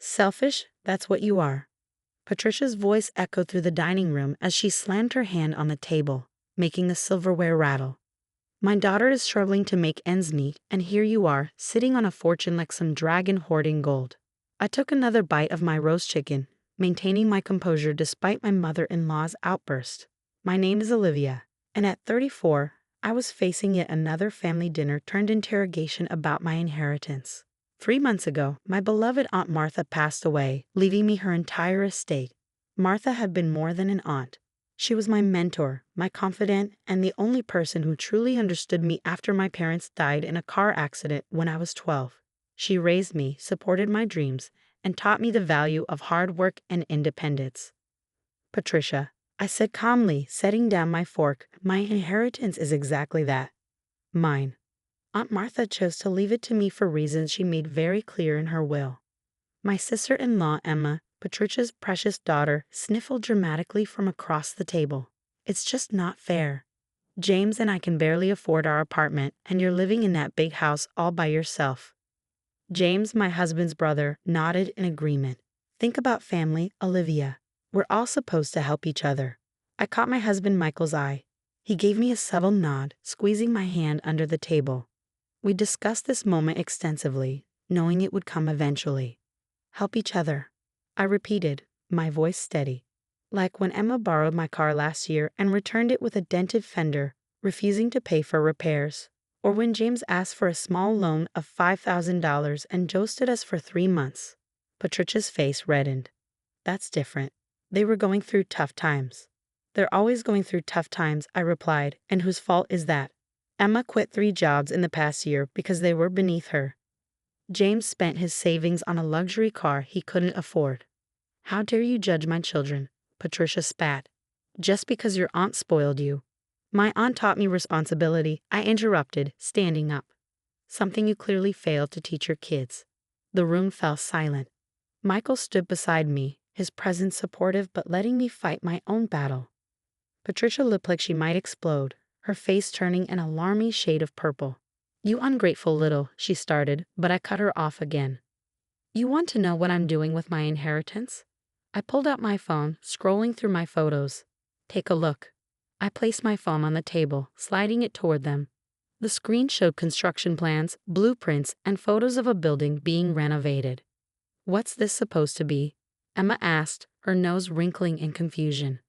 Selfish, that's what you are. Patricia's voice echoed through the dining room as she slammed her hand on the table, making the silverware rattle. My daughter is struggling to make ends meet, and here you are, sitting on a fortune like some dragon hoarding gold. I took another bite of my roast chicken, maintaining my composure despite my mother-in-law's outburst. My name is Olivia, and at 34, I was facing yet another family dinner turned interrogation about my inheritance. 3 months ago, my beloved Aunt Martha passed away, leaving me her entire estate. Martha had been more than an aunt. She was my mentor, my confidant, and the only person who truly understood me after my parents died in a car accident when I was 12. She raised me, supported my dreams, and taught me the value of hard work and independence. Patricia, I said calmly, setting down my fork, my inheritance is exactly that. Mine. Aunt Martha chose to leave it to me for reasons she made very clear in her will. My sister-in-law, Emma, Patricia's precious daughter, sniffled dramatically from across the table. It's just not fair. James and I can barely afford our apartment, and you're living in that big house all by yourself. James, my husband's brother, nodded in agreement. Think about family, Olivia. We're all supposed to help each other. I caught my husband Michael's eye. He gave me a subtle nod, squeezing my hand under the table. We discussed this moment extensively, knowing it would come eventually. Help each other, I repeated, my voice steady. Like when Emma borrowed my car last year and returned it with a dented fender, refusing to pay for repairs. Or when James asked for a small loan of $5,000 and ghosted us for 3 months. Patricia's face reddened. That's different. They were going through tough times. They're always going through tough times, I replied, and whose fault is that? Emma quit 3 jobs in the past year because they were beneath her. James spent his savings on a luxury car he couldn't afford. How dare you judge my children? Patricia spat. Just because your aunt spoiled you. My aunt taught me responsibility, I interrupted, standing up. Something you clearly failed to teach your kids. The room fell silent. Michael stood beside me, his presence supportive but letting me fight my own battle. Patricia looked like she might explode, her face turning an alarming shade of purple. You ungrateful little, she started, but I cut her off again. You want to know what I'm doing with my inheritance? I pulled out my phone, scrolling through my photos. Take a look. I placed my phone on the table, sliding it toward them. The screen showed construction plans, blueprints, and photos of a building being renovated. What's this supposed to be? Emma asked, her nose wrinkling in confusion.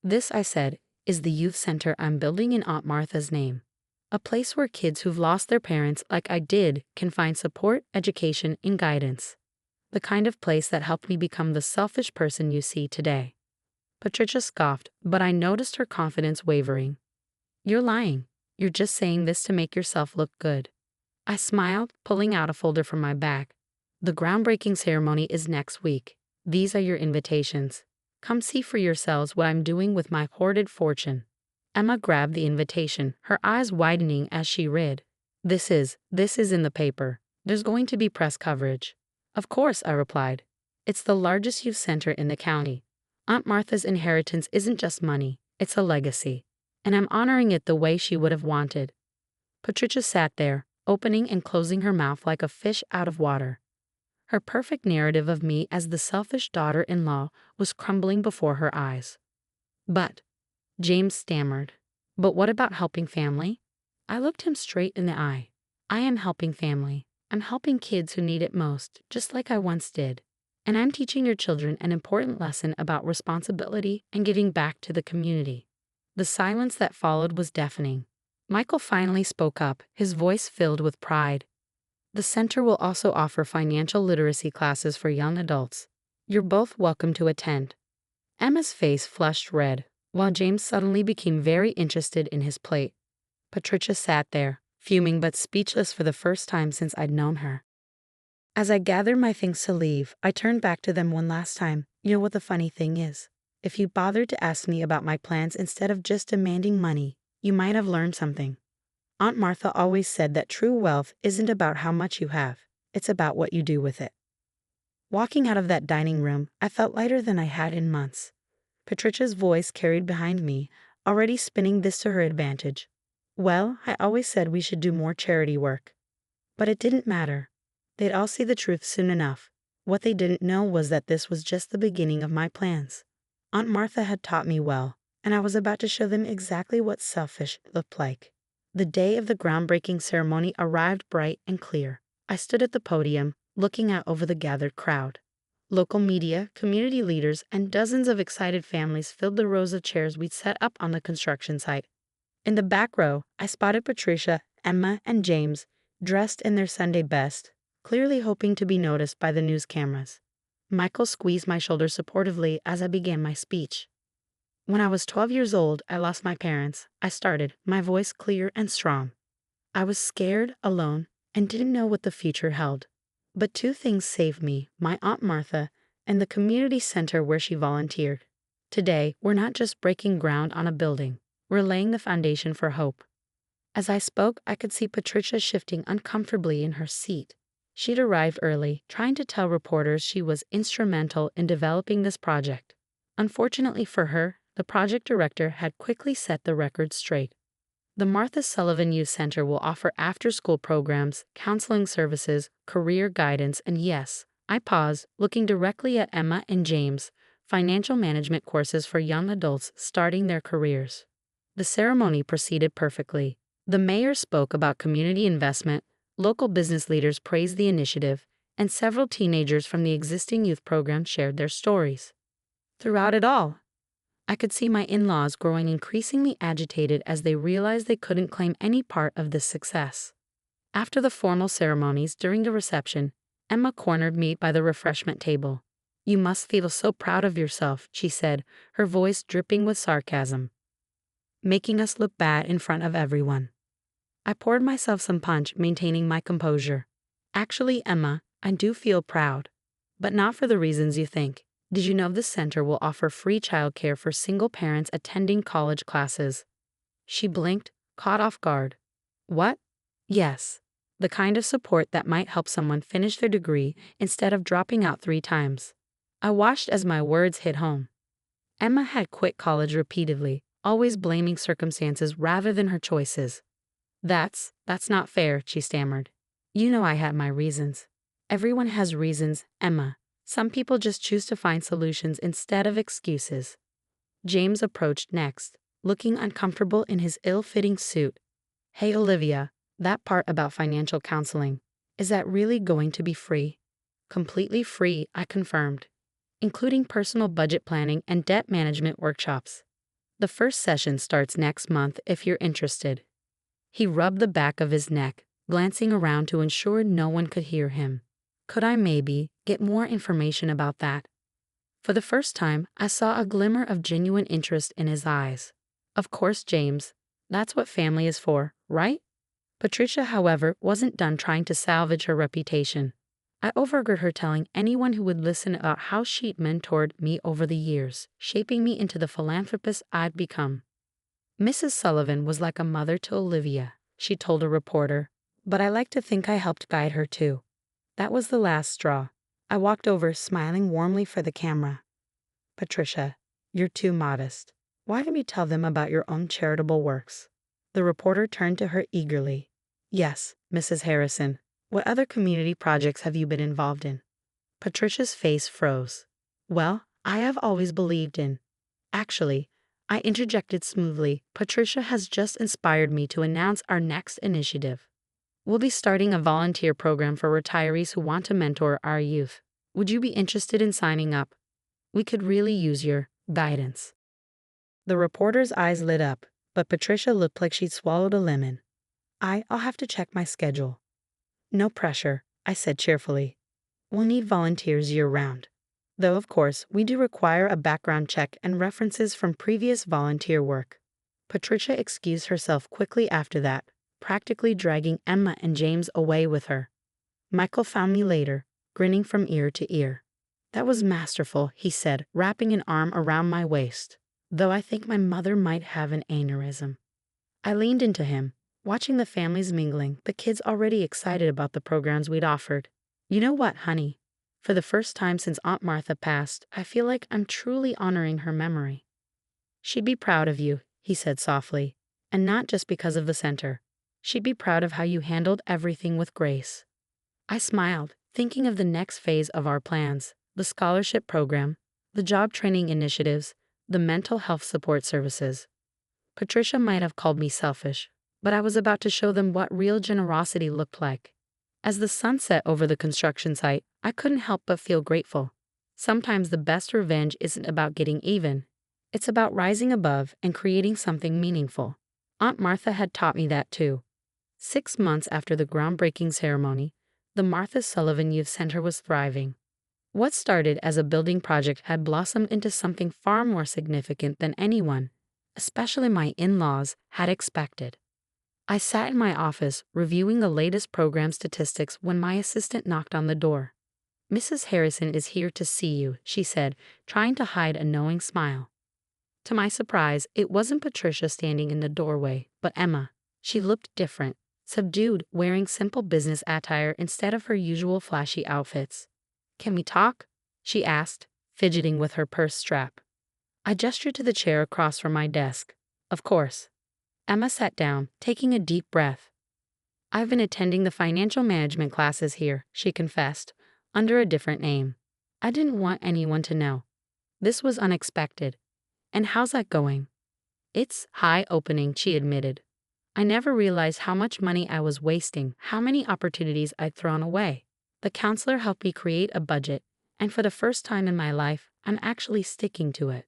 This, I said, is the youth center I'm building in Aunt Martha's name. A place where kids who've lost their parents like I did can find support, education, and guidance. The kind of place that helped me become the selfish person you see today. Patricia scoffed, but I noticed her confidence wavering. You're lying. You're just saying this to make yourself look good. I smiled, pulling out a folder from my bag. The groundbreaking ceremony is next week. These are your invitations. Come see for yourselves what I'm doing with my hoarded fortune. Emma grabbed the invitation, her eyes widening as she read. This is in the paper. There's going to be press coverage. Of course, I replied. It's the largest youth center in the county. Aunt Martha's inheritance isn't just money, it's a legacy. And I'm honoring it the way she would have wanted. Patricia sat there, opening and closing her mouth like a fish out of water. Her perfect narrative of me as the selfish daughter-in-law was crumbling before her eyes. But, James stammered, but what about helping family? I looked him straight in the eye. I am helping family. I'm helping kids who need it most, just like I once did. And I'm teaching your children an important lesson about responsibility and giving back to the community. The silence that followed was deafening. Michael finally spoke up, his voice filled with pride. The center will also offer financial literacy classes for young adults. You're both welcome to attend. Emma's face flushed red, while James suddenly became very interested in his plate. Patricia sat there, fuming but speechless for the first time since I'd known her. As I gathered my things to leave, I turned back to them one last time. You know what the funny thing is? If you bothered to ask me about my plans instead of just demanding money, you might have learned something. Aunt Martha always said that true wealth isn't about how much you have, it's about what you do with it. Walking out of that dining room, I felt lighter than I had in months. Patricia's voice carried behind me, already spinning this to her advantage. Well, I always said we should do more charity work. But it didn't matter. They'd all see the truth soon enough. What they didn't know was that this was just the beginning of my plans. Aunt Martha had taught me well, and I was about to show them exactly what selfish looked like. The day of the groundbreaking ceremony arrived bright and clear. I stood at the podium, looking out over the gathered crowd. Local media, community leaders, and dozens of excited families filled the rows of chairs we'd set up on the construction site. In the back row, I spotted Patricia, Emma, and James, dressed in their Sunday best, clearly hoping to be noticed by the news cameras. Michael squeezed my shoulder supportively as I began my speech. When I was 12 years old, I lost my parents. I started, my voice clear and strong. I was scared, alone, and didn't know what the future held. But two things saved me, my Aunt Martha and the community center where she volunteered. Today, we're not just breaking ground on a building. We're laying the foundation for hope. As I spoke, I could see Patricia shifting uncomfortably in her seat. She'd arrived early, trying to tell reporters she was instrumental in developing this project. Unfortunately for her, the project director had quickly set the record straight. The Martha Sullivan Youth Center will offer after-school programs, counseling services, career guidance, and yes, I paused, looking directly at Emma and James, financial management courses for young adults starting their careers. The ceremony proceeded perfectly. The mayor spoke about community investment, local business leaders praised the initiative, and several teenagers from the existing youth program shared their stories. Throughout it all, I could see my in-laws growing increasingly agitated as they realized they couldn't claim any part of this success. After the formal ceremonies, during the reception, Emma cornered me by the refreshment table. "You must feel so proud of yourself," she said, her voice dripping with sarcasm. "Making us look bad in front of everyone." I poured myself some punch, maintaining my composure. "Actually, Emma, I do feel proud. But not for the reasons you think. Did you know this center will offer free childcare for single parents attending college classes?" She blinked, caught off guard. "What?" "Yes. The kind of support that might help someone finish their degree instead of dropping out 3 times. I watched as my words hit home. Emma had quit college repeatedly, always blaming circumstances rather than her choices. That's not fair," she stammered. "You know I had my reasons." "Everyone has reasons, Emma. Some people just choose to find solutions instead of excuses." James approached next, looking uncomfortable in his ill-fitting suit. "Hey Olivia, that part about financial counseling, is that really going to be free?" "Completely free," I confirmed, "including personal budget planning and debt management workshops. The first session starts next month if you're interested." He rubbed the back of his neck, glancing around to ensure no one could hear him. Could I maybe get more information about that? For the first time, I saw a glimmer of genuine interest in his eyes. "Of course, James. That's what family is for, right?" Patricia, however, wasn't done trying to salvage her reputation. I overheard her telling anyone who would listen about how she'd mentored me over the years, shaping me into the philanthropist I'd become. "Mrs. Sullivan was like a mother to Olivia," she told a reporter, "but I like to think I helped guide her too." That was the last straw. I walked over, smiling warmly for the camera. "Patricia, you're too modest. Why don't you tell them about your own charitable works?" The reporter turned to her eagerly. "Yes, Mrs. Harrison. What other community projects have you been involved in?" Patricia's face froze. "Well, I have always believed in. Actually," I interjected smoothly, "Patricia has just inspired me to announce our next initiative. We'll be starting a volunteer program for retirees who want to mentor our youth. Would you be interested in signing up? We could really use your guidance." The reporter's eyes lit up, but Patricia looked like she'd swallowed a lemon. I'll have to check my schedule." "No pressure," I said cheerfully. "We'll need volunteers year-round. Though, of course, we do require a background check and references from previous volunteer work." Patricia excused herself quickly after that, practically dragging Emma and James away with her. Michael found me later, grinning from ear to ear. "That was masterful," he said, wrapping an arm around my waist. "Though I think my mother might have an aneurysm." I leaned into him, watching the families mingling, the kids already excited about the programs we'd offered. "You know what, honey? For the first time since Aunt Martha passed, I feel like I'm truly honoring her memory." "She'd be proud of you," he said softly, "and not just because of the center. She'd be proud of how you handled everything with grace." I smiled, thinking of the next phase of our plans, the scholarship program, the job training initiatives, the mental health support services. Patricia might have called me selfish, but I was about to show them what real generosity looked like. As the sun set over the construction site, I couldn't help but feel grateful. Sometimes the best revenge isn't about getting even. It's about rising above and creating something meaningful. Aunt Martha had taught me that too. 6 months after the groundbreaking ceremony, the Martha Sullivan Youth Center was thriving. What started as a building project had blossomed into something far more significant than anyone, especially my in-laws, had expected. I sat in my office reviewing the latest program statistics when my assistant knocked on the door. "Mrs. Harrison is here to see you," she said, trying to hide a knowing smile. To my surprise, it wasn't Patricia standing in the doorway, but Emma. She looked different, subdued, wearing simple business attire instead of her usual flashy outfits. "Can we talk?" she asked, fidgeting with her purse strap. I gestured to the chair across from my desk. "Of course." Emma sat down, taking a deep breath. "I've been attending the financial management classes here," she confessed, under a different name. "I didn't want anyone to know. This was unexpected. And how's that going?" "It's eye-opening," she admitted. "I never realized how much money I was wasting, how many opportunities I'd thrown away. The counselor helped me create a budget, and for the first time in my life, I'm actually sticking to it."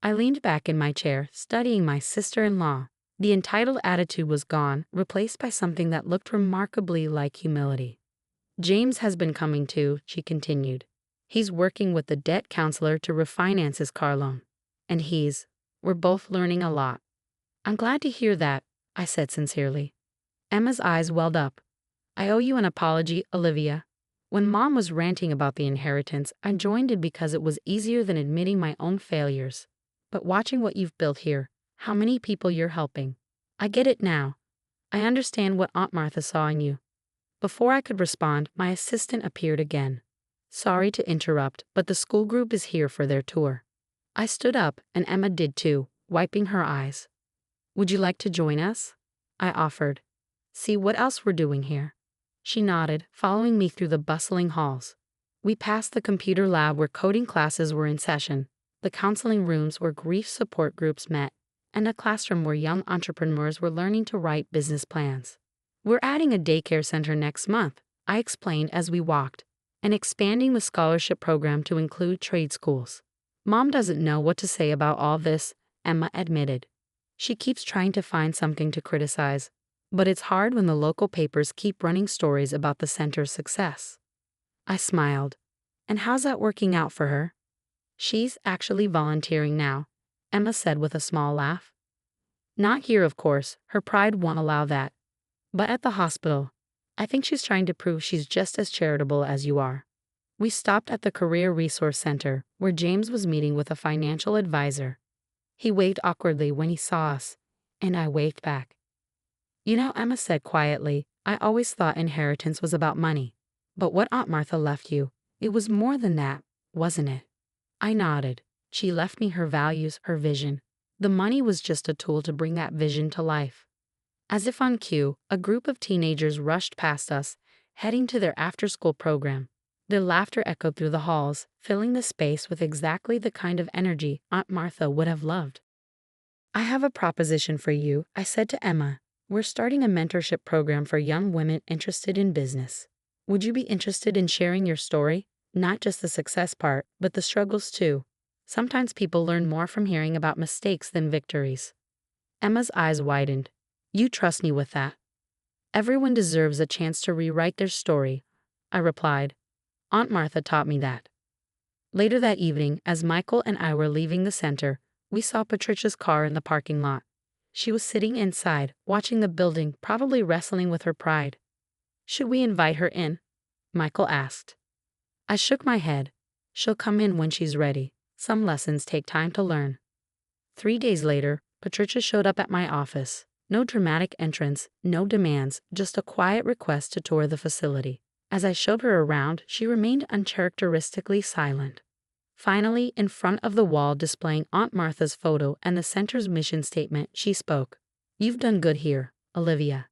I leaned back in my chair, studying my sister-in-law. The entitled attitude was gone, replaced by something that looked remarkably like humility. "James has been coming too," she continued. "He's working with the debt counselor to refinance his car loan. And we're both learning a lot." "I'm glad to hear that," I said sincerely. Emma's eyes welled up. "I owe you an apology, Olivia. When Mom was ranting about the inheritance, I joined in because it was easier than admitting my own failures. But watching what you've built here, how many people you're helping. I get it now. I understand what Aunt Martha saw in you." Before I could respond, my assistant appeared again. "Sorry to interrupt, but the school group is here for their tour." I stood up, and Emma did too, wiping her eyes. "Would you like to join us?" I offered. "See what else we're doing here." She nodded, following me through the bustling halls. We passed the computer lab where coding classes were in session, the counseling rooms where grief support groups met, and a classroom where young entrepreneurs were learning to write business plans. "We're adding a daycare center next month," I explained as we walked, "and expanding the scholarship program to include trade schools." "Mom doesn't know what to say about all this," Emma admitted. "She keeps trying to find something to criticize, but it's hard when the local papers keep running stories about the center's success." I smiled. "And how's that working out for her?" "She's actually volunteering now," Emma said with a small laugh. "Not here, of course, her pride won't allow that. But at the hospital. I think she's trying to prove she's just as charitable as you are." We stopped at the Career Resource Center, where James was meeting with a financial advisor. He waved awkwardly when he saw us, and I waved back. "You know," Emma said quietly, "I always thought inheritance was about money. But what Aunt Martha left you, it was more than that, wasn't it?" I nodded. She left me her values, her vision. The money was just a tool to bring that vision to life. As if on cue, a group of teenagers rushed past us, heading to their after-school program. Their laughter echoed through the halls, filling the space with exactly the kind of energy Aunt Martha would have loved. "I have a proposition for you," I said to Emma. "We're starting a mentorship program for young women interested in business. Would you be interested in sharing your story? Not just the success part, but the struggles too. Sometimes people learn more from hearing about mistakes than victories." Emma's eyes widened. "You trust me with that?" "Everyone deserves a chance to rewrite their story," I replied. "Aunt Martha taught me that." Later that evening, as Michael and I were leaving the center, we saw Patricia's car in the parking lot. She was sitting inside, watching the building, probably wrestling with her pride. "Should we invite her in?" Michael asked. I shook my head. "She'll come in when she's ready. Some lessons take time to learn." 3 days later, Patricia showed up at my office. No dramatic entrance, no demands, just a quiet request to tour the facility. As I showed her around, she remained uncharacteristically silent. Finally, in front of the wall displaying Aunt Martha's photo and the center's mission statement, she spoke. "You've done good here, Olivia.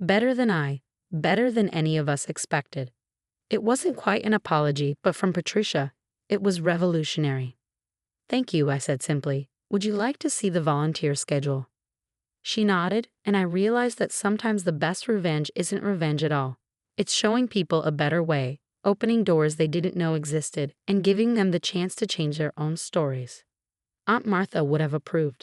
Better than any of us expected." It wasn't quite an apology, but from Patricia, it was revolutionary. "Thank you," I said simply. "Would you like to see the volunteer schedule?" She nodded, and I realized that sometimes the best revenge isn't revenge at all. It's showing people a better way, opening doors they didn't know existed, and giving them the chance to change their own stories. Aunt Martha would have approved.